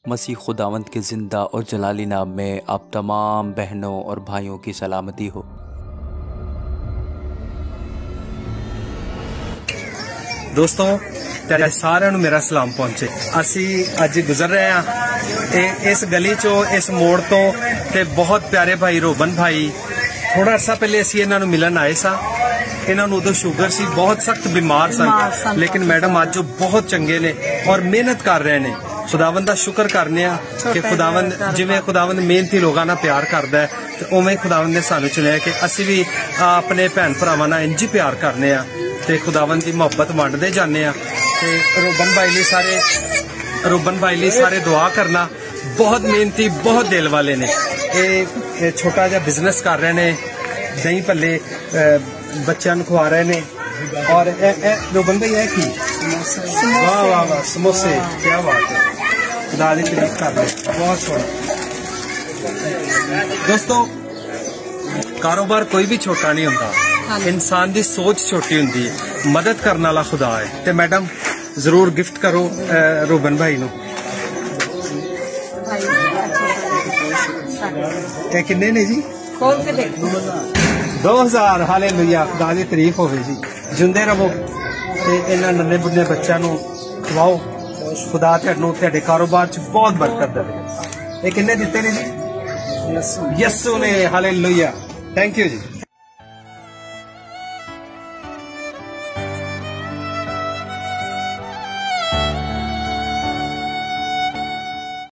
मसीह खुदावंद के ज़िंदा और जलाली नाम में आप तमाम बहनों और भाइयों की सलामती हो। दोस्तों तेरे सारे मेरा सलाम पहुंचे। असी अज गुजर रहे हैं इस गली चो, इस मोड़ तो ते बहुत प्यारे भाई रोबन भाई थोड़ा अर्सा पहले असी इन्हों मिलन आए सा। इन्हों उदो शुगर सी, बहुत सख्त बीमार सन, लेकिन मैडम अज बहुत चंगे ने और मेहनत कर रहे हैं। खुदावंद का शुक्र करने कि खुदावंद जिवें खुदावंद मेहनती लोगों ना प्यार करता है तो उवें खुदावंद ने सानू चुनिया कि असी भी अपने भैन भरावां नाल इंज प्यार करने ते खुदावंद की मोहब्बत वंडदे जाने। रोबन भाई लिए सारे दुआ करना। बहुत मेहनती, बहुत दिल वाले ने। ये छोटा जा बिजनेस कर रहे ने, दही भल्ले बच्चों को खवा रहे ने। और रोबन भाई है कि वाह वाह वाह, समोसे, क्या बात है, खुदा दी तारीफ कर रहे, बहुत सोहना। दोस्तों कारोबार कोई भी छोटा नहीं होता, इंसान की सोच छोटी होती है। मदद करने वाला खुदा है। तो मैडम जरूर गिफ्ट करो रोबन भाई नू। किन्ने ने जी? 2000। हालेलुया, खुदा दी तारीफ होवे जी। जिंदे रहो ते इन्हां नन्हे बुढ़े बच्चों नू खवाओ। खुदा तुहाडे कारोबार च बहुत बरकत दे। किन्ने दिते ने जी? यस्सू ने। Hallelujah, thank you ji.